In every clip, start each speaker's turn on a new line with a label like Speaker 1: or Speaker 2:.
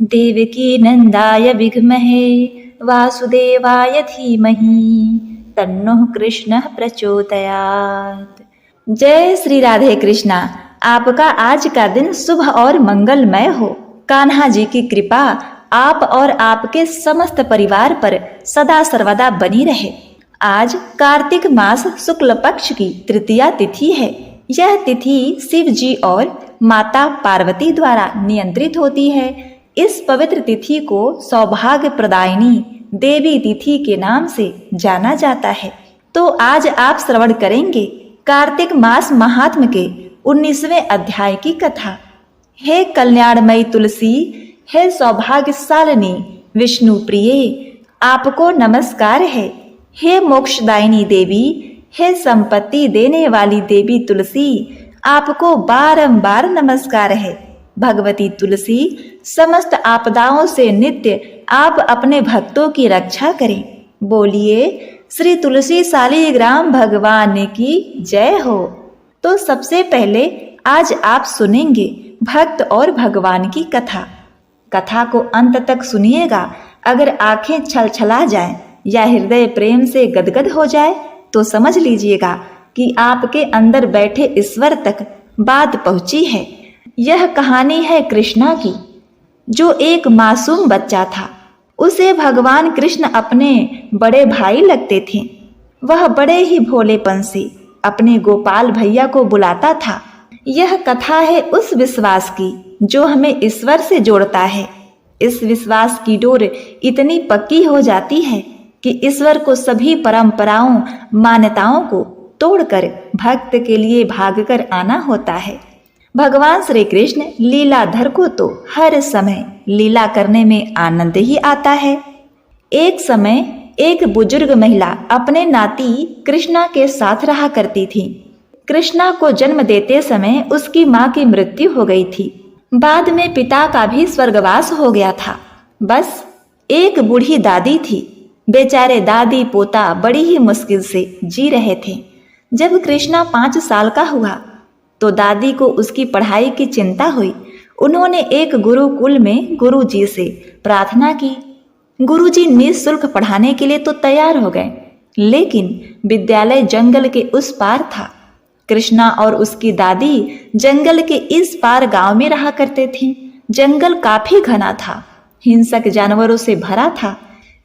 Speaker 1: देवकी नंदाय विद्महे वासुदेवाय धीमहि तन्नोः कृष्णः प्रचोदयात्। जय श्री राधे कृष्णा। आपका आज का दिन शुभ और मंगलमय हो। कान्हा जी की कृपा आप और आपके समस्त परिवार पर सदा सर्वदा बनी रहे। आज कार्तिक मास शुक्ल पक्ष की तृतीया तिथि है। यह तिथि शिव जी और माता पार्वती द्वारा नियंत्रित होती है। इस पवित्र तिथि को सौभाग्य प्रदायिनी देवी तिथि के नाम से जाना जाता है। तो आज आप श्रवण करेंगे कार्तिक मास महात्म्य के 19वें अध्याय की कथा। हे कल्याणमयी तुलसी, हे सौभाग्यशालिनी विष्णु प्रिय, आपको नमस्कार है। हे मोक्षदायिनी देवी, हे संपत्ति देने वाली देवी तुलसी, आपको बारंबार नमस्कार है। भगवती तुलसी, समस्त आपदाओं से नित्य आप अपने भक्तों की रक्षा करें। बोलिए श्री तुलसी शालिग्राम भगवान की जय हो। तो सबसे पहले आज आप सुनेंगे भक्त और भगवान की कथा। कथा को अंत तक सुनिएगा। अगर आंखें छलछला जाएं या हृदय प्रेम से गदगद हो जाए तो समझ लीजिएगा कि आपके अंदर बैठे ईश्वर तक बात पहुंची है। यह कहानी है कृष्णा की, जो एक मासूम बच्चा था। उसे भगवान कृष्ण अपने बड़े भाई लगते थे। वह बड़े ही भोलेपन से अपने गोपाल भैया को बुलाता था। यह कथा है उस विश्वास की जो हमें ईश्वर से जोड़ता है। इस विश्वास की डोर इतनी पक्की हो जाती है कि ईश्वर को सभी परंपराओं मान्यताओं को तोड़कर भक्त के लिए भागकर आना होता है। भगवान श्री कृष्ण लीलाधर को तो हर समय लीला करने में आनंद ही आता है। एक समय एक बुजुर्ग महिला अपने नाती कृष्णा के साथ रहा करती थी। कृष्णा को जन्म देते समय उसकी माँ की मृत्यु हो गई थी। बाद में पिता का भी स्वर्गवास हो गया था। बस एक बूढ़ी दादी थी। बेचारे दादी पोता बड़ी ही मुश्किल से जी रहे थे। जब कृष्णा 5 साल का हुआ तो दादी को उसकी पढ़ाई की चिंता हुई। उन्होंने एक गुरुकुल में गुरुजी से प्रार्थना की। गुरुजी निःशुल्क पढ़ाने के लिए तो तैयार हो गए, लेकिन विद्यालय जंगल के उस पार था। कृष्णा और उसकी दादी जंगल के इस पार गांव में रहा करते थे। जंगल काफी घना था, हिंसक जानवरों से भरा था।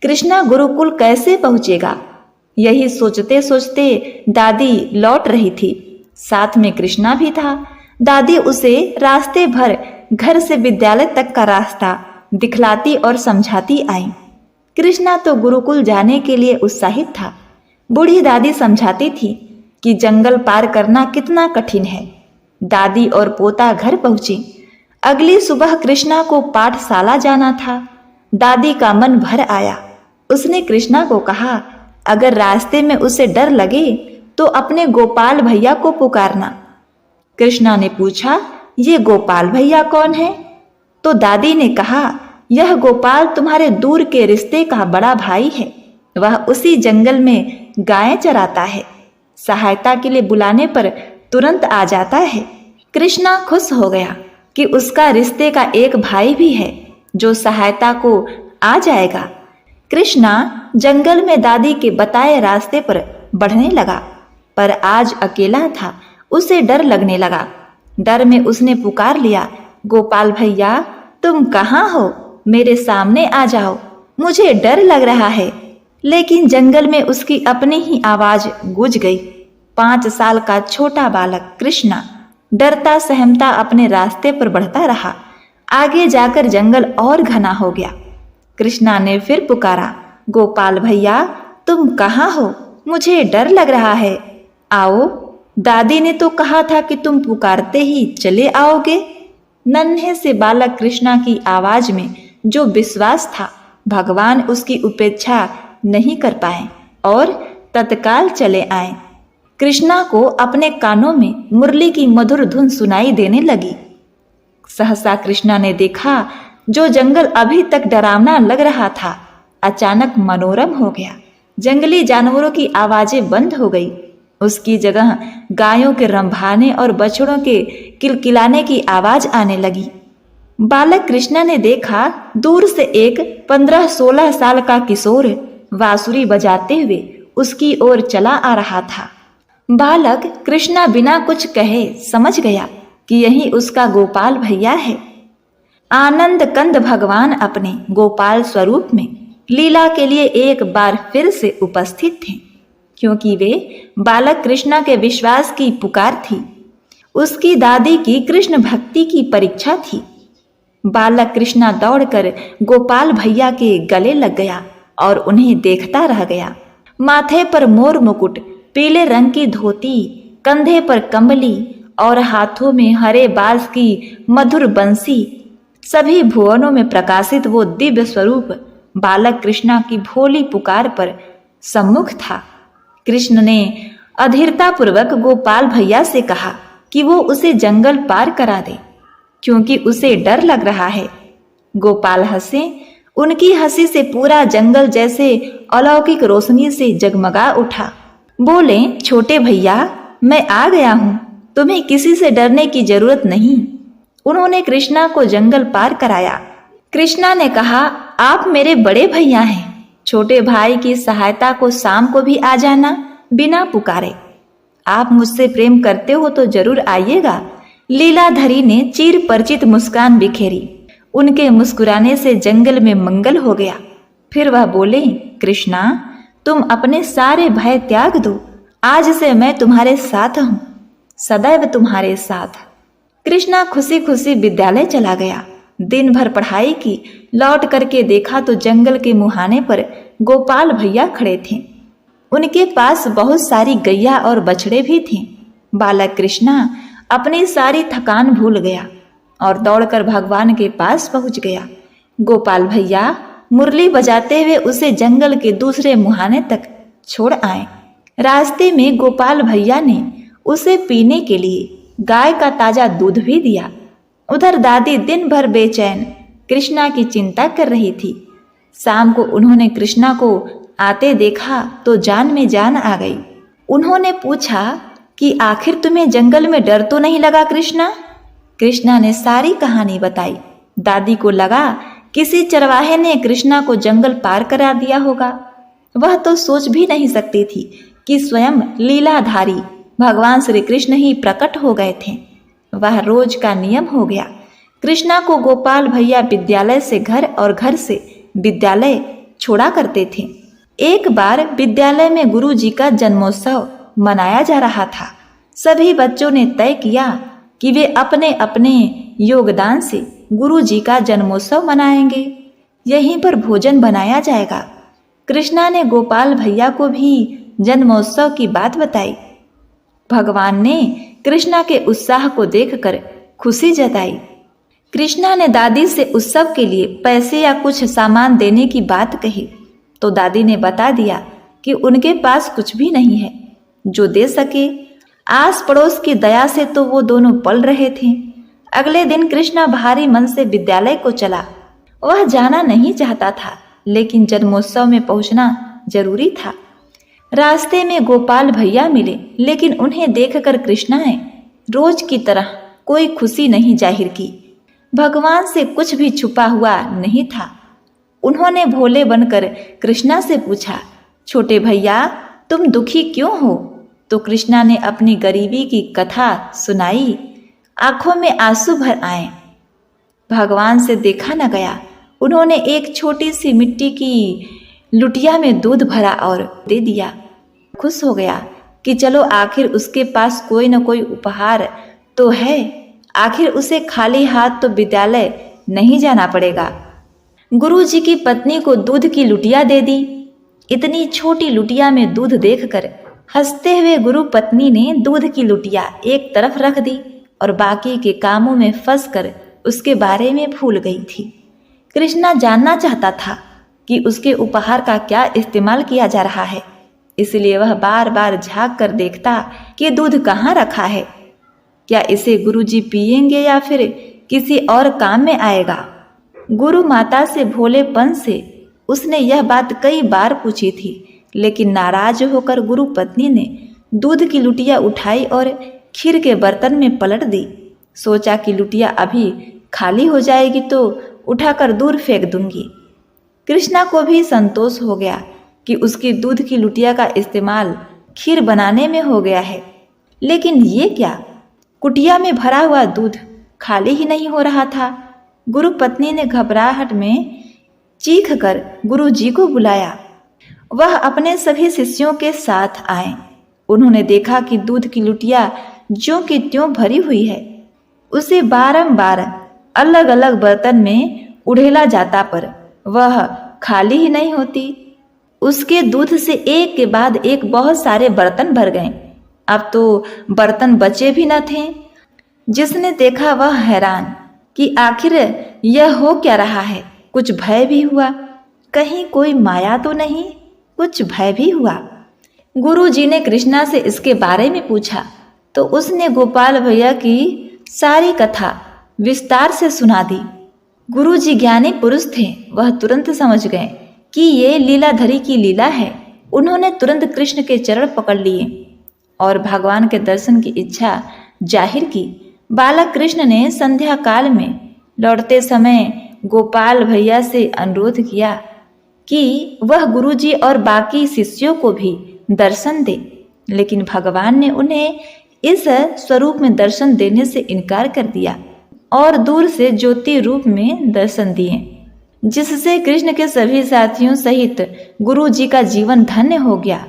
Speaker 1: कृष्णा गुरुकुल कैसे पहुंचेगा, यही सोचते सोचते दादी लौट रही थी। साथ में कृष्णा भी था। दादी उसे रास्ते भर घर से विद्यालय तक का रास्ता दिखलाती और समझाती आई। कृष्णा तो गुरुकुल जाने के लिए उत्साहित था। बूढ़ी दादी समझाती थी कि जंगल पार करना कितना कठिन है। दादी और पोता घर पहुंचे। अगली सुबह कृष्णा को पाठशाला जाना था। दादी का मन भर आया। उसने कृष्णा को कहा, अगर रास्ते में उसे डर लगे तो अपने गोपाल भैया को पुकारना। कृष्णा ने पूछा, ये गोपाल भैया कौन है? तो दादी ने कहा, यह गोपाल तुम्हारे दूर के रिश्ते का बड़ा भाई है। वह उसी जंगल में गायें चराता है। सहायता के लिए बुलाने पर तुरंत आ जाता है। कृष्णा खुश हो गया कि उसका रिश्ते का एक भाई भी है जो सहायता को आ जाएगा। कृष्णा जंगल में दादी के बताए रास्ते पर बढ़ने लगा, पर आज अकेला था। उसे डर लगने लगा। डर में उसने पुकार लिया, गोपाल भैया तुम कहाँ हो? मेरे सामने आ जाओ, मुझे डर लग रहा है। लेकिन जंगल में उसकी अपनी ही आवाज गूंज गई। 5 साल का छोटा बालक कृष्णा डरता सहमता अपने रास्ते पर बढ़ता रहा। आगे जाकर जंगल और घना हो गया। कृष्णा ने फिर पुकारा, गोपाल भैया तुम कहाँ हो? मुझे डर लग रहा है, आओ। दादी ने तो कहा था कि तुम पुकारते ही चले आओगे। नन्हे से बालक कृष्णा की आवाज में जो विश्वास था, भगवान उसकी उपेक्षा नहीं कर पाए और तत्काल चले आए। कृष्णा को अपने कानों में मुरली की मधुर धुन सुनाई देने लगी। सहसा कृष्णा ने देखा, जो जंगल अभी तक डरावना लग रहा था अचानक मनोरम हो गया। जंगली जानवरों की आवाजें बंद हो गई। उसकी जगह गायों के रंभाने और बछड़ों के किलकिलाने की आवाज आने लगी। बालक कृष्णा ने देखा दूर से एक 15-16 साल का किशोर बांसुरी बजाते हुए उसकी ओर चला आ रहा था। बालक कृष्णा बिना कुछ कहे समझ गया कि यही उसका गोपाल भैया है। आनंद कंद भगवान अपने गोपाल स्वरूप में लीला के लिए एक बार फिर से उपस्थित थे, क्योंकि वे बालक कृष्णा के विश्वास की पुकार थी। उसकी दादी की कृष्ण भक्ति की परीक्षा थी। बालक कृष्णा दौड़कर गोपाल भैया के गले लग गया और उन्हें देखता रह गया। माथे पर मोर मुकुट, पीले रंग की धोती, कंधे पर कंबली और हाथों में हरे बांस की मधुर बंसी, सभी भुवनों में प्रकाशित वो दिव्य स्वरूप बालक कृष्णा की भोली पुकार पर सम्मुख था। कृष्ण ने अधीरतापूर्वक गोपाल भैया से कहा कि वो उसे जंगल पार करा दे, क्योंकि उसे डर लग रहा है। गोपाल हंसे। उनकी हंसी से पूरा जंगल जैसे अलौकिक रोशनी से जगमगा उठा। बोले, छोटे भैया, मैं आ गया हूँ, तुम्हें किसी से डरने की जरूरत नहीं। उन्होंने कृष्णा को जंगल पार कराया। कृष्णा ने कहा, आप मेरे बड़े भैया हैं, छोटे भाई की सहायता को शाम को भी आ जाना बिना पुकारे। आप मुझसे प्रेम करते हो तो जरूर आइएगा। लीलाधरी ने चिर परिचित मुस्कान बिखेरी। उनके मुस्कुराने से जंगल में मंगल हो गया। फिर वह बोले, कृष्णा, तुम अपने सारे भय त्याग दो। आज से मैं तुम्हारे साथ हूँ, सदैव तुम्हारे साथ। कृष्णा खुशी खुशी विद्यालय चला गया। दिन भर पढ़ाई की। लौट करके देखा तो जंगल के मुहाने पर गोपाल भैया खड़े थे। उनके पास बहुत सारी गैया और बछड़े भी थे। बालक कृष्णा अपनी सारी थकान भूल गया और दौड़कर भगवान के पास पहुंच गया। गोपाल भैया मुरली बजाते हुए उसे जंगल के दूसरे मुहाने तक छोड़ आए। रास्ते में गोपाल भैया ने उसे पीने के लिए गाय का ताजा दूध भी दिया। उधर दादी दिन भर बेचैन कृष्णा की चिंता कर रही थी। शाम को उन्होंने कृष्णा को आते देखा तो जान में जान आ गई। उन्होंने पूछा कि आखिर तुम्हें जंगल में डर तो नहीं लगा कृष्णा? कृष्णा ने सारी कहानी बताई। दादी को लगा किसी चरवाहे ने कृष्णा को जंगल पार करा दिया होगा। वह तो सोच भी नहीं सकती थी कि स्वयं लीलाधारी भगवान श्री कृष्ण ही प्रकट हो गए थे। वह रोज का नियम हो गया। कृष्णा को गोपाल भैया विद्यालय से घर और घर से विद्यालय छोड़ा करते थे। एक बार विद्यालय में गुरुजी का जन्मोत्सव मनाया जा रहा था। सभी बच्चों ने तय किया कि वे अपने अपने योगदान से गुरुजी का जन्मोत्सव मनाएंगे। यहीं पर भोजन बनाया जाएगा। कृष्णा ने गोपाल भैया को भी जन्मोत्सव की बात बताई। भगवान ने कृष्णा के उत्साह को देखकर खुशी जताई। कृष्णा ने दादी से उत्सव के लिए पैसे या कुछ सामान देने की बात कही तो दादी ने बता दिया कि उनके पास कुछ भी नहीं है जो दे सके। आस पड़ोस की दया से तो वो दोनों पल रहे थे। अगले दिन कृष्णा भारी मन से विद्यालय को चला। वह जाना नहीं चाहता था, लेकिन जन्मोत्सव में पहुंचना जरूरी था। रास्ते में गोपाल भैया मिले, लेकिन उन्हें देखकर कृष्णा ने रोज की तरह कोई खुशी नहीं जाहिर की। भगवान से कुछ भी छुपा हुआ नहीं था। उन्होंने भोले बनकर कृष्णा से पूछा, छोटे भैया, तुम दुखी क्यों हो? तो कृष्णा ने अपनी गरीबी की कथा सुनाई। आंखों में आंसू भर आए। भगवान से देखा न गया। उन्होंने एक छोटी सी मिट्टी की लुटिया में दूध भरा और दे दिया। खुश हो गया कि चलो आखिर उसके पास कोई न कोई उपहार तो है। आखिर उसे खाली हाथ तो विद्यालय नहीं जाना पड़ेगा। गुरुजी की पत्नी को दूध की लुटिया दे दी। इतनी छोटी लुटिया में दूध देखकर हंसते हुए गुरु पत्नी ने दूध की लुटिया एक तरफ रख दी और बाकी के कामों में फंसकर उसके बारे में भूल गई थी। कृष्णा जानना चाहता था कि उसके उपहार का क्या इस्तेमाल किया जा रहा है, इसलिए वह बार बार झांक कर देखता कि दूध कहाँ रखा है। क्या इसे गुरुजी पिएंगे या फिर किसी और काम में आएगा? गुरु माता से भोलेपन से उसने यह बात कई बार पूछी थी, लेकिन नाराज होकर गुरु पत्नी ने दूध की लुटिया उठाई और खीर के बर्तन में पलट दी। सोचा कि लुटिया अभी खाली हो जाएगी तो उठाकर दूर फेंक दूंगी। कृष्णा को भी संतोष हो गया कि उसकी दूध की लुटिया का इस्तेमाल खीर बनाने में हो गया है। लेकिन ये क्या, कुटिया में भरा हुआ दूध खाली ही नहीं हो रहा था। गुरु पत्नी ने घबराहट में चीख कर गुरु जी को बुलाया। वह अपने सभी शिष्यों के साथ आए। उन्होंने देखा कि दूध की लुटिया ज्यों की त्यों भरी हुई है। उसे बारंबार अलग अलग बर्तन में उड़ेला जाता पर वह खाली ही नहीं होती। उसके दूध से एक के बाद एक बहुत सारे बर्तन भर गए। अब तो बर्तन बचे भी न थे। जिसने देखा वह हैरान कि आखिर यह हो क्या रहा है। कुछ भय भी हुआ, कहीं कोई माया तो नहीं। कुछ भय भी हुआ। गुरु जी ने कृष्णा से इसके बारे में पूछा तो उसने गोपाल भैया की सारी कथा विस्तार से सुना दी। गुरु जी ज्ञानी पुरुष थे, वह तुरंत समझ गए कि ये लीलाधरी की लीला है। उन्होंने तुरंत कृष्ण के चरण पकड़ लिए और भगवान के दर्शन की इच्छा जाहिर की। बालक कृष्ण ने संध्या काल में लौटते समय गोपाल भैया से अनुरोध किया कि वह गुरुजी और बाकी शिष्यों को भी दर्शन दे, लेकिन भगवान ने उन्हें इस स्वरूप में दर्शन देने से इनकार कर दिया और दूर से ज्योति रूप में दर्शन दिए, जिससे कृष्ण के सभी साथियों सहित गुरु जी का जीवन धन्य हो गया।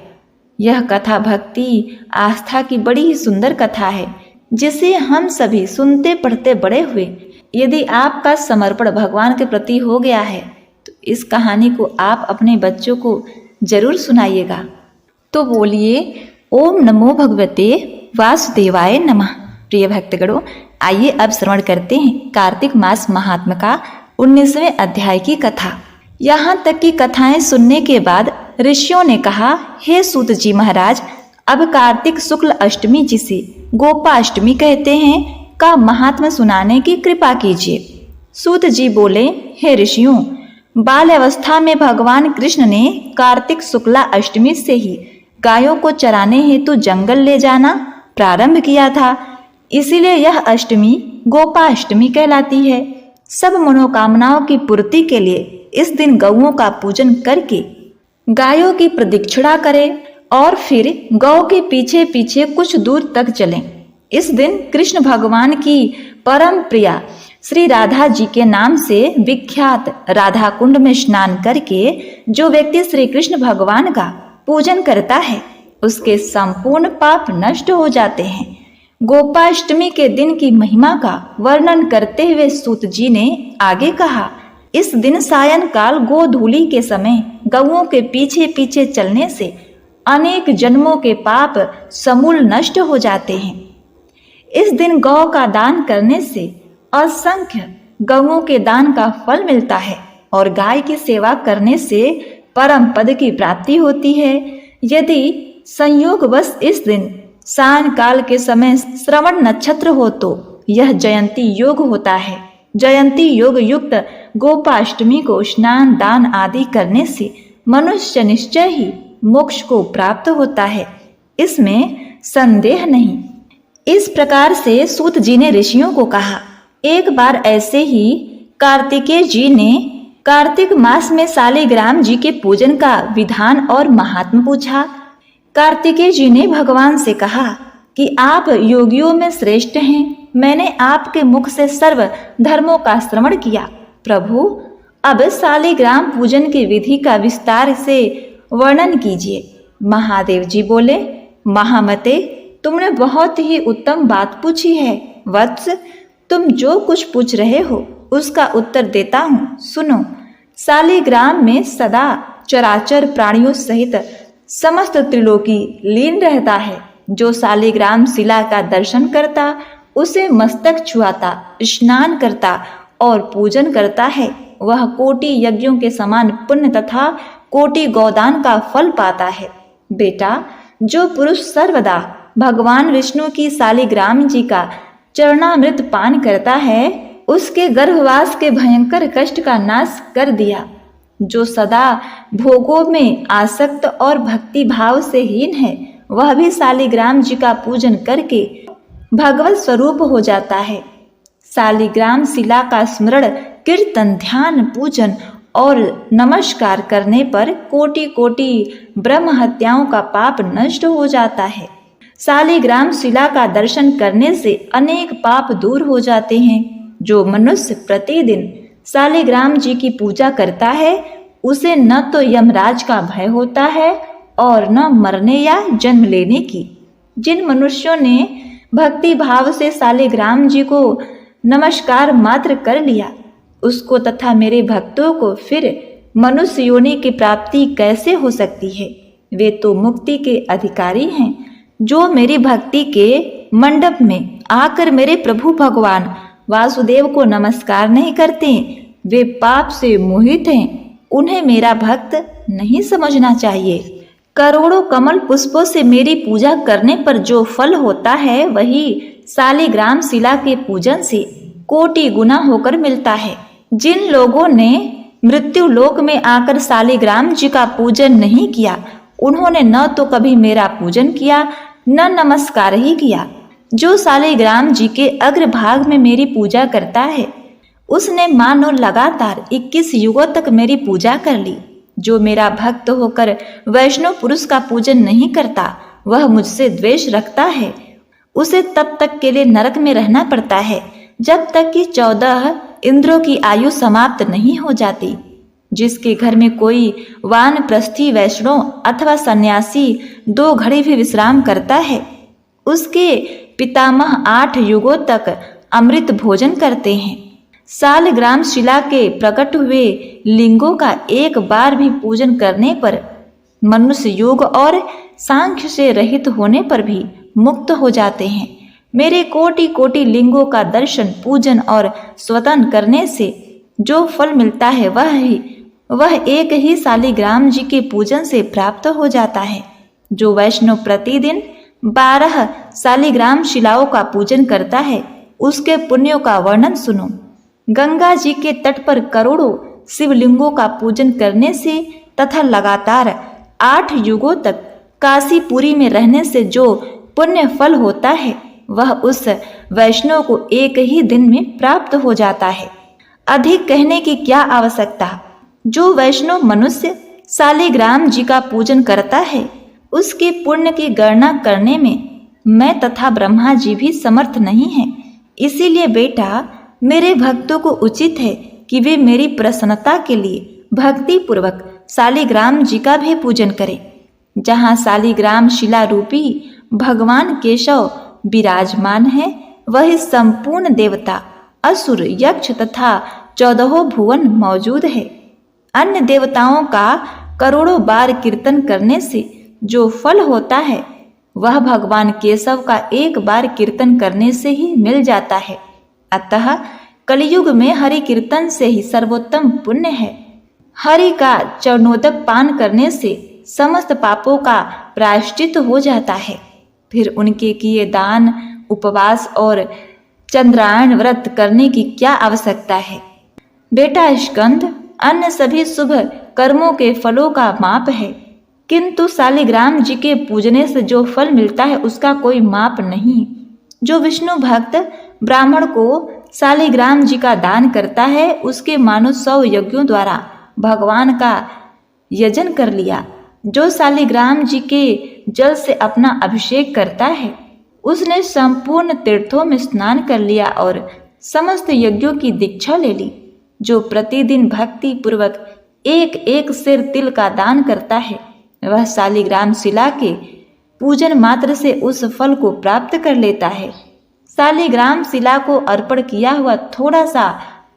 Speaker 1: यह कथा भक्ति आस्था की बड़ी ही सुंदर कथा है, जिसे हम सभी सुनते पढ़ते बड़े हुए। यदि आपका समर्पण भगवान के प्रति हो गया है तो इस कहानी को आप अपने बच्चों को जरूर सुनाइएगा। तो बोलिए ओम नमो भगवते वासुदेवाय नमः। प्रिय भक्तगणों, आइए अब श्रवण करते हैं कार्तिक मास महात्म्य का 19वें अध्याय की कथा। यहाँ तक की कथाएं सुनने के बाद ऋषियों ने कहा, हे सूत जी महाराज, अब कार्तिक शुक्ल अष्टमी जिसे गोपाष्टमी कहते हैं का महात्म्य सुनाने की कृपा कीजिए। सूत जी बोले, हे ऋषियों, बाल अवस्था में भगवान कृष्ण ने कार्तिक शुक्ला अष्टमी से ही गायों को चराने हेतु जंगल ले जाना प्रारंभ किया था। इसीलिए यह अष्टमी गोपाष्टमी कहलाती है। सब मनोकामनाओं की पूर्ति के लिए इस दिन गौओं का पूजन करके गायों की प्रदक्षिणा करें और फिर गौ के पीछे पीछे कुछ दूर तक चलें। इस दिन कृष्ण भगवान की परम प्रिया श्री राधा जी के नाम से विख्यात राधा कुंड में स्नान करके जो व्यक्ति श्री कृष्ण भगवान का पूजन करता है उसके संपूर्ण पाप नष्ट हो जाते हैं। गोपाष्टमी के दिन की महिमा का वर्णन करते हुए सूत जी ने आगे कहा, इस दिन सायंकाल गोधूली के समय गौओं के पीछे पीछे चलने से अनेक जन्मों के पाप समूल नष्ट हो जाते हैं। इस दिन गौ का दान करने से असंख्य गौओं के दान का फल मिलता है और गाय की सेवा करने से परम पद की प्राप्ति होती है। यदि संयोगवश इस दिन सायंकाल के समय श्रवण नक्षत्र हो तो यह जयंती योग होता है। जयंती योग युक्त गोपाष्टमी को स्नान दान आदि करने से मनुष्य निश्चय ही मोक्ष को प्राप्त होता है, इसमें संदेह नहीं। इस प्रकार से सूत जी ने ऋषियों को कहा। एक बार ऐसे ही कार्तिकेय जी ने कार्तिक मास में शालिग्राम जी के पूजन का विधान और महात्म पूछा। कार्तिकेय जी ने भगवान से कहा कि आप योगियों में श्रेष्ठ हैं। मैंने आपके मुख से सर्व धर्मों का श्रवण किया। प्रभु, अब शालिग्राम पूजन की विधि का विस्तार से वर्णन कीजिए। महादेव जी बोले, महामते, तुमने बहुत ही उत्तम बात पूछी है। वत्स, तुम जो कुछ पूछ रहे हो उसका उत्तर देता हूँ, सुनो। शालिग्राम में सदा चराचर प्राणियों सहित समस्त त्रिलोकी लीन रहता है। जो शालिग्राम शिला का दर्शन करता, उसे मस्तक छुआता, स्नान करता और पूजन करता है, वह कोटि यज्ञों के समान पुण्य तथा कोटि गोदान का फल पाता है। बेटा, जो पुरुष सर्वदा भगवान विष्णु की शालिग्राम जी का चरणामृत पान करता है, उसके गर्भवास के भयंकर कष्ट का नाश कर दिया। जो सदा भोगों में आसक्त और भक्ति भाव से हीन है, वह भी शालिग्राम जी का पूजन करके भगवत स्वरूप हो जाता है। शालिग्राम शिला का स्मरण, कीर्तन, ध्यान, पूजन और नमस्कार करने पर कोटि कोटि ब्रह्म हत्याओं का पाप नष्ट हो जाता है। शालिग्राम शिला का दर्शन करने से अनेक पाप दूर हो जाते हैं। जो मनुष्य प्रतिदिन शालिग्राम जी की पूजा करता है उसे न तो यमराज का भय होता है और न मरने या जन्म लेने की। जिन मनुष्यों ने भक्ति भाव से शालिग्राम जी को नमस्कार मात्र कर लिया, उसको तथा मेरे भक्तों को फिर मनुष्य योनि की प्राप्ति कैसे हो सकती है? वे तो मुक्ति के अधिकारी हैं। जो मेरी भक्ति के मंडप में आकर मेरे प्रभु भगवान वासुदेव को नमस्कार नहीं करते, वे पाप से मोहित हैं। उन्हें मेरा भक्त नहीं समझना चाहिए। करोड़ों कमल पुष्पों से मेरी पूजा करने पर जो फल होता है वही शालिग्राम शिला के पूजन से कोटि गुना होकर मिलता है। जिन लोगों ने मृत्यु लोक में आकर शालिग्राम जी का पूजन नहीं किया, उन्होंने न तो कभी मेरा पूजन किया न नमस्कार ही किया। जो शालिग्राम जी के अग्रभाग में मेरी पूजा करता है उसने मानो लगातार 21 युगों तक मेरी पूजा कर ली। जो मेरा भक्त होकर वैष्णव पुरुष का पूजन नहीं करता वह मुझसे द्वेष रखता है। उसे तब तक के लिए नरक में रहना पड़ता है जब तक कि 14 इंद्रों की आयु समाप्त नहीं हो जाती। जिसके घर में कोई वानप्रस्थी वैष्णव अथवा सन्यासी 2 घड़ी भी विश्राम करता है, उसके पितामह 8 युगों तक अमृत भोजन करते हैं। शालिग्राम शिला के प्रकट हुए लिंगों का एक बार भी पूजन करने पर मनुष्य योग और सांख्य से रहित होने पर भी मुक्त हो जाते हैं। मेरे कोटि कोटि लिंगों का दर्शन, पूजन और स्वतन करने से जो फल मिलता है वह एक ही शालिग्राम जी के पूजन से प्राप्त हो जाता है। जो वैष्णव प्रतिदिन 12 शालिग्राम शिलाओं का पूजन करता है उसके पुण्यों का वर्णन सुनो। गंगा जी के तट पर करोड़ों शिवलिंगों का पूजन करने से तथा लगातार 8 युगों तक काशीपुरी में रहने से जो पुण्य फल होता है वह उस वैष्णव को एक ही दिन में प्राप्त हो जाता है। अधिक कहने की क्या आवश्यकता। जो वैष्णव मनुष्य शालिग्राम जी का पूजन करता है उसके पुण्य की गणना करने में मैं तथा ब्रह्मा जी भी समर्थ नहीं है। इसीलिए बेटा, मेरे भक्तों को उचित है कि वे मेरी प्रसन्नता के लिए भक्ति पूर्वक शालिग्राम जी का भी पूजन करें। जहाँ शालिग्राम शिला रूपी भगवान केशव विराजमान है वही संपूर्ण देवता, असुर, यक्ष तथा 14 भुवन मौजूद है। अन्य देवताओं का करोड़ों बार कीर्तन करने से जो फल होता है वह भगवान केशव का एक बार कीर्तन करने से ही मिल जाता है। अतः कलयुग में हरि कीर्तन से ही सर्वोत्तम पुण्य है। हरि का चरणोदक पान करने से समस्त पापों का प्रायश्चित हो जाता है। फिर उनके किए दान, उपवास और चंद्रायण व्रत करने की क्या आवश्यकता है। बेटा स्कंद, अन्य सभी शुभ कर्मों के फलों का माप है, किंतु शालिग्राम जी के पूजने से जो फल मिलता है उसका कोई माप नहीं। जो विष्णु भक्त ब्राह्मण को शालिग्राम जी का दान करता है उसके मानो 100 यज्ञों द्वारा भगवान का यजन कर लिया। जो शालिग्राम जी के जल से अपना अभिषेक करता है उसने संपूर्ण तीर्थों में स्नान कर लिया और समस्त यज्ञों की दीक्षा ले ली। जो प्रतिदिन भक्ति पूर्वक एक एक सिर तिल का दान करता है वह शालिग्राम शिला के पूजन मात्र से उस फल को प्राप्त कर लेता है। शालिग्राम शिला को अर्पण किया हुआ थोड़ा सा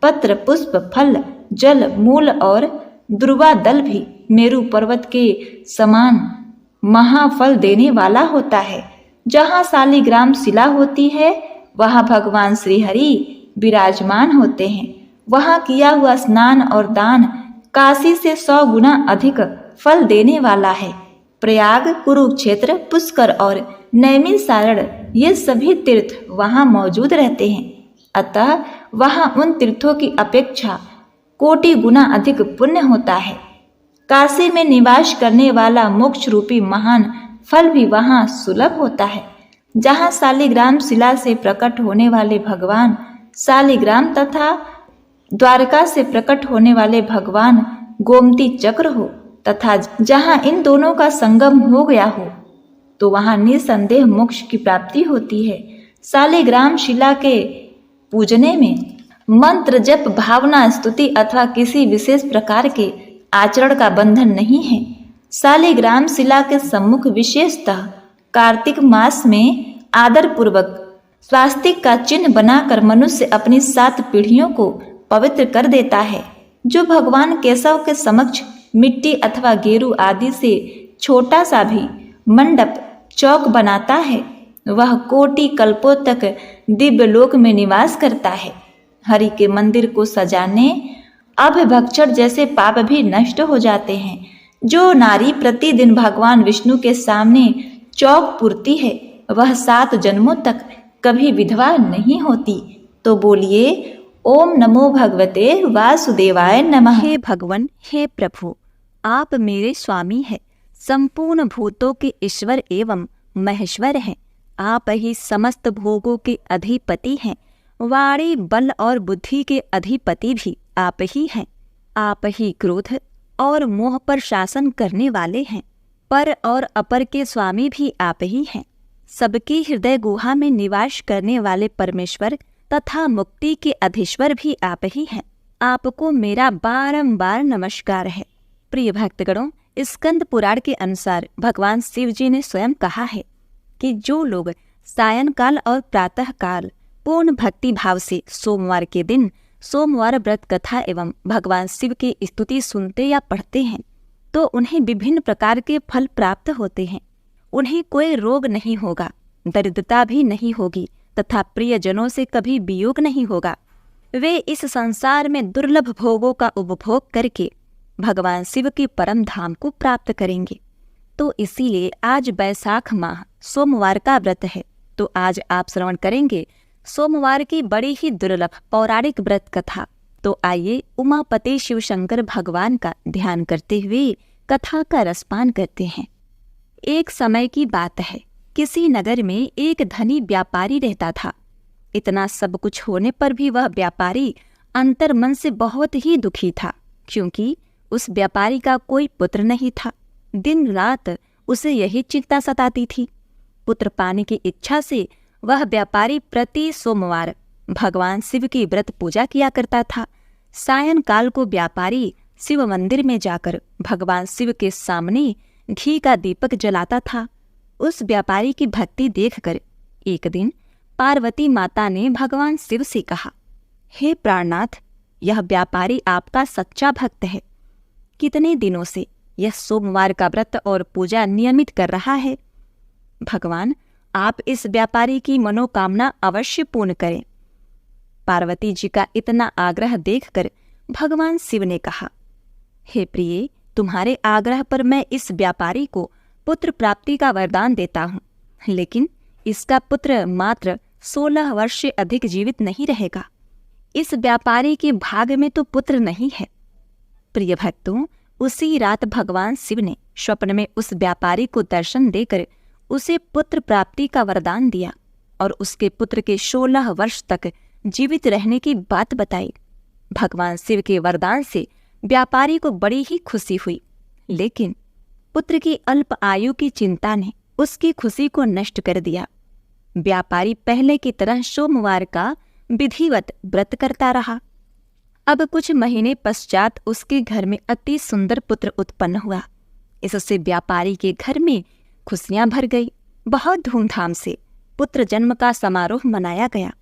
Speaker 1: पत्र, पुष्प, फल, जल, मूल और दुर्वा दल भी मेरु पर्वत के समान महाफल देने वाला होता है। जहाँ शालिग्राम शिला होती है वहाँ भगवान श्री हरि विराजमान होते हैं। वहाँ किया हुआ स्नान और दान काशी से 100 गुना अधिक फल देने वाला है। प्रयाग, कुरुक्षेत्र, पुष्कर और नैमिषारण्य ये सभी तीर्थ वहाँ मौजूद रहते हैं। अतः वहाँ उन तीर्थों की अपेक्षा कोटि गुना अधिक पुण्य होता है। काशी में निवास करने वाला मोक्ष रूपी महान फल भी वहाँ सुलभ होता है। जहाँ शालिग्राम शिला से प्रकट होने वाले भगवान शालिग्राम तथा द्वारका से प्रकट होने वाले भगवान गोमती चक्र हो तथा जहाँ इन दोनों का संगम हो गया हो तो वहाँ निसंदेह मोक्ष की प्राप्ति होती है। शालिग्राम शिला के पूजने में मंत्र जप, भावना, स्तुति अथवा किसी विशेष प्रकार के आचरण का बंधन नहीं है। शालिग्राम शिला के सम्मुख विशेषतः कार्तिक मास में आदर पूर्वक स्वास्तिक का चिन्ह बनाकर मनुष्य अपनी 7 पीढ़ियों को पवित्र कर देता है। जो भगवान केशव के समक्ष मिट्टी अथवा गेरू आदि से छोटा सा भी मंडप चौक बनाता है वह कोटि कल्पों तक दिव्य लोक में निवास करता है। हरि के मंदिर को सजाने अभभक्षण जैसे पाप भी नष्ट हो जाते हैं। जो नारी प्रतिदिन भगवान विष्णु के सामने चौक पुरती है वह 7 जन्मों तक कभी विधवा नहीं होती। तो बोलिए ओम नमो भगवते वासुदेवाय नमः।
Speaker 2: हे भगवान, हे प्रभु, आप मेरे स्वामी हैं, संपूर्ण भूतों के ईश्वर एवं महेश्वर हैं। आप ही समस्त भोगों के अधिपति हैं। वाणी, बल और बुद्धि के अधिपति भी आप ही हैं। आप ही क्रोध और मोह पर शासन करने वाले हैं। पर और अपर के स्वामी भी आप ही हैं। सबकी हृदय गुहा में निवास करने वाले परमेश्वर तथा मुक्ति के अधीश्वर भी आप ही हैं। आपको मेरा बारंबार नमस्कार है। प्रिय भक्तगणों, स्कंद पुराण के अनुसार भगवान शिव जी ने स्वयं कहा है कि जो लोग सायंकाल और प्रातः काल पूर्ण भक्ति भाव से सोमवार के दिन सोमवार व्रत कथा एवं भगवान शिव की स्तुति सुनते या पढ़ते हैं तो उन्हें विभिन्न प्रकार के फल प्राप्त होते हैं। उन्हें कोई रोग नहीं होगा, दरिद्रता भी नहीं होगी तथा प्रियजनों से कभी वियोग नहीं होगा। वे इस संसार में दुर्लभ भोगों का उपभोग करके भगवान शिव के परम धाम को प्राप्त करेंगे। तो इसीलिए आज वैशाख माह सोमवार का व्रत है। तो आज आप श्रवण करेंगे सोमवार की बड़ी ही दुर्लभ पौराणिक व्रत कथा। तो आइए उमापति शिव शंकर भगवान का ध्यान करते हुए कथा का रसपान करते हैं। एक समय की बात है, किसी नगर में एक धनी व्यापारी रहता था। इतना सब कुछ होने पर भी वह व्यापारी अंतर्मन से बहुत ही दुखी था, क्योंकि उस व्यापारी का कोई पुत्र नहीं था। दिन रात उसे यही चिंता सताती थी। पुत्र पाने की इच्छा से वह व्यापारी प्रति सोमवार भगवान शिव की व्रत पूजा किया करता था। सायंकाल को व्यापारी शिव मंदिर में जाकर भगवान शिव के सामने घी का दीपक जलाता था। उस व्यापारी की भक्ति देखकर एक दिन पार्वती माता ने भगवान शिव से कहा, हे प्राणनाथ, यह व्यापारी आपका सच्चा भक्त है। कितने दिनों से यह सोमवार का व्रत और पूजा नियमित कर रहा है। भगवान, आप इस व्यापारी की मनोकामना अवश्य पूर्ण करें। पार्वती जी का इतना आग्रह देखकर भगवान शिव ने कहा, हे प्रिय, तुम्हारे आग्रह पर मैं इस व्यापारी को पुत्र प्राप्ति का वरदान देता हूँ, लेकिन इसका पुत्र मात्र 16 वर्ष से अधिक जीवित नहीं रहेगा। इस व्यापारी के भाग में तो पुत्र नहीं है। प्रिय भक्तों, उसी रात भगवान शिव ने स्वप्न में उस व्यापारी को दर्शन देकर उसे पुत्र प्राप्ति का वरदान दिया और उसके पुत्र के 16 वर्ष तक जीवित रहने की बात बताई। भगवान शिव के वरदान से व्यापारी को बड़ी ही खुशी हुई, लेकिन पुत्र की अल्प आयु की चिंता ने उसकी खुशी को नष्ट कर दिया। व्यापारी पहले की तरह सोमवार का विधिवत व्रत करता रहा। अब कुछ महीने पश्चात उसके घर में अति सुंदर पुत्र उत्पन्न हुआ। इससे व्यापारी के घर में खुशियां भर गई। बहुत धूमधाम से पुत्र जन्म का समारोह मनाया गया।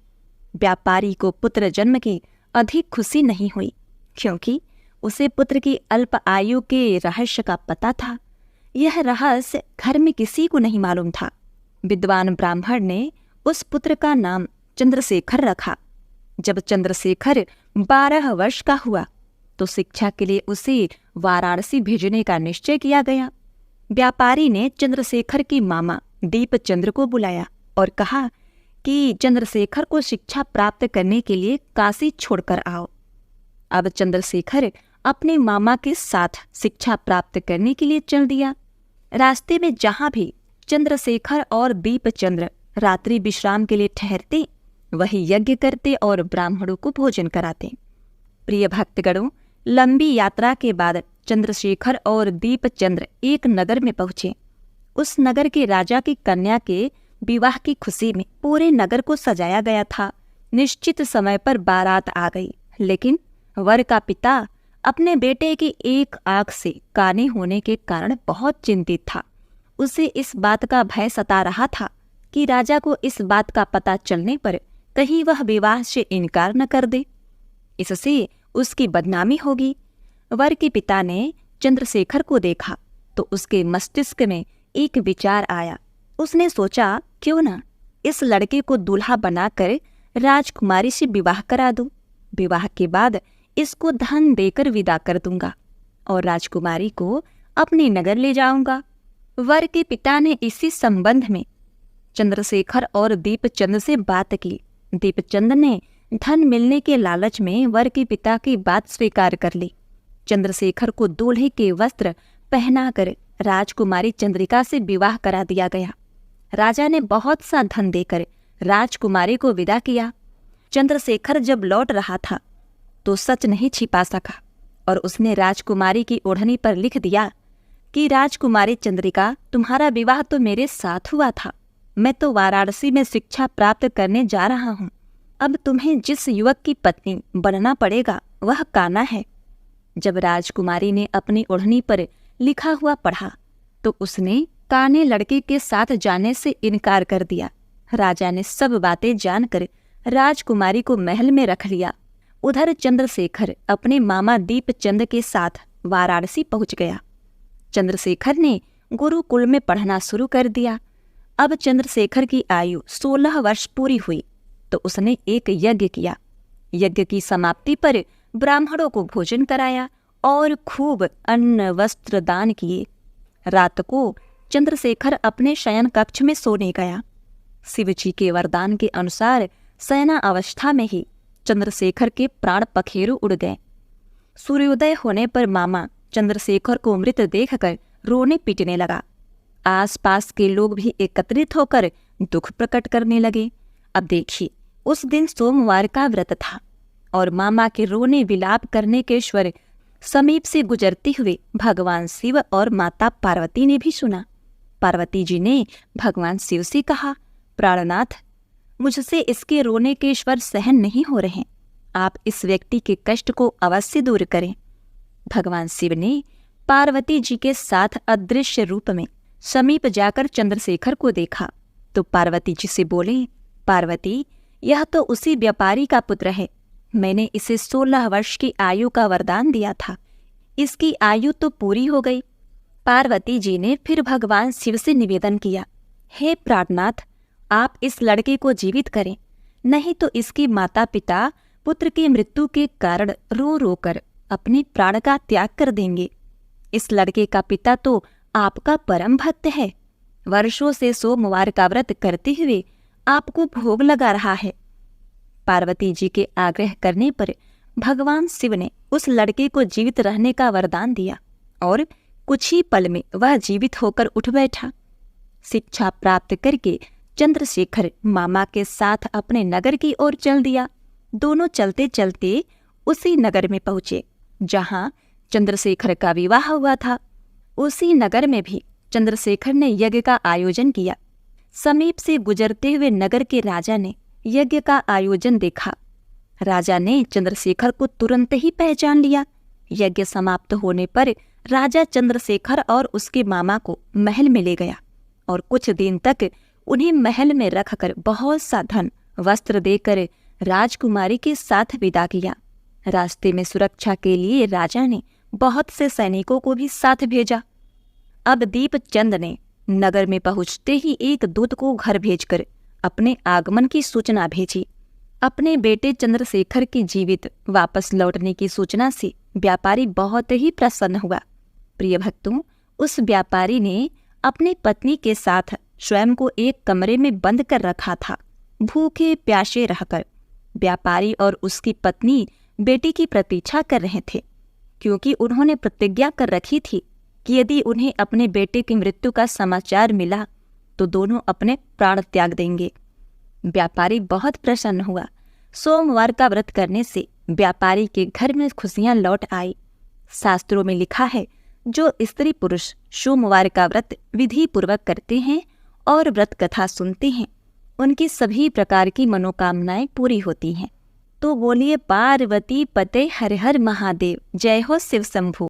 Speaker 2: व्यापारी को पुत्र जन्म की अधिक खुशी नहीं हुई, क्योंकि उसे पुत्र की अल्प आयु के रहस्य का पता था। यह रहस्य घर में किसी को नहीं मालूम था। विद्वान ब्राह्मण ने उस पुत्र का नाम चंद्रशेखर रखा। जब चंद्रशेखर 12 वर्ष का हुआ तो शिक्षा के लिए उसे वाराणसी भेजने का निश्चय किया गया। व्यापारी ने चंद्रशेखर की मामा दीपचंद्र को बुलाया और कहा कि चंद्रशेखर को शिक्षा प्राप्त करने के लिए काशी छोड़कर आओ। अब चंद्रशेखर अपने मामा के साथ शिक्षा प्राप्त करने के लिए चल दिया। रास्ते में जहां भी चंद्रशेखर और दीपचंद्र रात्रि विश्राम के लिए ठहरते, वही यज्ञ करते और ब्राह्मणों को भोजन कराते। प्रिय भक्तगणों, लंबी यात्रा के बाद चंद्रशेखर और दीपचंद्र एक नगर में पहुंचे। उस नगर के राजा की कन्या के विवाह की खुशी में पूरे नगर को सजाया गया था। निश्चित समय पर बारात आ गई, लेकिन वर का पिता अपने बेटे की एक आंख से काने होने के कारण बहुत चिंतित था। उसे इस बात का भय सता रहा था कि राजा को इस बात का पता चलने पर कहीं वह विवाह से इनकार न कर दे, इससे उसकी बदनामी होगी। वर के पिता ने चंद्रशेखर को देखा तो उसके मस्तिष्क में एक विचार आया। उसने सोचा, क्यों ना इस लड़के को दूल्हा बनाकर राजकुमारी से विवाह करा दूं। विवाह के बाद इसको धन देकर विदा कर दूंगा और राजकुमारी को अपने नगर ले जाऊंगा। वर के पिता ने इसी संबंध में चंद्रशेखर और दीपचंद से बात की। दीपचंद ने धन मिलने के लालच में वर के पिता की बात स्वीकार कर ली। चंद्रशेखर को दूल्हे के वस्त्र पहनाकर राजकुमारी चंद्रिका से विवाह करा दिया गया। राजा ने बहुत सा धन देकर राजकुमारी को विदा किया। चंद्रशेखर जब लौट रहा था तो सच नहीं छिपा सका और उसने राजकुमारी की ओढ़नी पर लिख दिया कि राजकुमारी चंद्रिका, तुम्हारा विवाह तो मेरे साथ हुआ था। मैं तो वाराणसी में शिक्षा प्राप्त करने जा रहा हूँ। अब तुम्हें जिस युवक की पत्नी बनना पड़ेगा वह कान्हा है। जब राजकुमारी ने अपनी ओढ़नी पर लिखा हुआ पढ़ा तो उसने कान्हे लड़के के साथ जाने से इनकार कर दिया। राजा ने सब बातें जानकर राजकुमारी को महल में रख लिया। उधर चंद्रशेखर अपने मामा दीपचंद के साथ वाराणसी पहुंच गया। चंद्रशेखर ने गुरुकुल में पढ़ना शुरू कर दिया। अब चंद्रशेखर की आयु 16 वर्ष पूरी हुई तो उसने एक यज्ञ किया। यज्ञ की समाप्ति पर ब्राह्मणों को भोजन कराया और खूब अन्न वस्त्र दान किए। रात को चंद्रशेखर अपने शयन कक्ष में सोने गया। शिव जी के वरदान के अनुसार शयना अवस्था में ही चंद्रशेखर के प्राण पखेरु उड़ गए। सूर्योदय होने पर मामा चंद्रशेखर को मृत देखकर रोने पीटने लगा। आसपास के लोग भी एकत्रित होकर दुख प्रकट करने लगे। अब देखिए, उस दिन सोमवार का व्रत था और मामा के रोने विलाप करने के स्वर समीप से गुजरते हुए भगवान शिव और माता पार्वती ने भी सुना। पार्वती जी ने भगवान शिव से कहा, प्राणनाथ, मुझसे इसके रोने के स्वर सहन नहीं हो रहे, आप इस व्यक्ति के कष्ट को अवश्य दूर करें। भगवान शिव ने पार्वती जी के साथ अदृश्य रूप में समीप जाकर चंद्रशेखर को देखा तो पार्वती जी से बोले, पार्वती, यह तो उसी व्यापारी का पुत्र है। मैंने इसे 16 वर्ष की आयु का वरदान दिया था। इसकी आयु तो पूरी हो गई। पार्वती जी ने फिर भगवान शिव से निवेदन किया, हे प्राणनाथ, आप इस लड़के को जीवित करें, नहीं तो इसके माता पिता पुत्र की मृत्यु के कारण रो रो कर अपने प्राण का त्याग कर देंगे। इस लड़के का पिता तो आपका परम भक्त है, वर्षों से सोमवार का व्रत करते हुए आपको भोग लगा रहा है। पार्वती जी के आग्रह करने पर भगवान शिव ने उस लड़के को जीवित रहने का वरदान दिया और कुछ ही पल में वह जीवित होकर उठ बैठा। शिक्षा प्राप्त करके चंद्रशेखर मामा के साथ अपने नगर की ओर चल दिया। दोनों चलते चलते उसी नगर में पहुंचे जहां चंद्रशेखर का विवाह हुआ था। उसी नगर में भी चंद्रशेखर ने यज्ञ का आयोजन किया। समीप से गुजरते हुए नगर के राजा ने यज्ञ का आयोजन देखा। राजा ने चंद्रशेखर को तुरंत ही पहचान लिया। यज्ञ समाप्त होने पर राजा चंद्रशेखर और उसके मामा को महल में ले गया और कुछ दिन तक उन्हें महल में रखकर बहुत सा धन वस्त्र देकर राजकुमारी के साथ विदा किया। रास्ते में सुरक्षा के लिए राजा ने बहुत से सैनिकों को भी साथ भेजा। अब दीपचंद ने नगर में पहुंचते ही एक दूत को घर भेजकर अपने आगमन की सूचना भेजी। अपने बेटे चंद्रशेखर के जीवित वापस लौटने की सूचना से व्यापारी बहुत ही प्रसन्न हुआ। प्रिय भक्तों, उस व्यापारी ने अपनी पत्नी के साथ स्वयं को एक कमरे में बंद कर रखा था। भूखे प्यासे रहकर व्यापारी और उसकी पत्नी बेटी की प्रतीक्षा कर रहे थे, क्योंकि उन्होंने प्रतिज्ञा कर रखी थी कि यदि उन्हें अपने बेटे की मृत्यु का समाचार मिला तो दोनों अपने प्राण त्याग देंगे। व्यापारी बहुत प्रसन्न हुआ। सोमवार का व्रत करने से व्यापारी के घर में खुशियां लौट आई। शास्त्रों में लिखा है, जो स्त्री पुरुष सोमवार का व्रत विधि पूर्वक करते हैं और व्रत कथा सुनते हैं, उनकी सभी प्रकार की मनोकामनाएं पूरी होती हैं। तो बोलिए पार्वती पते हर हर महादेव, जय हो शिव शंभू।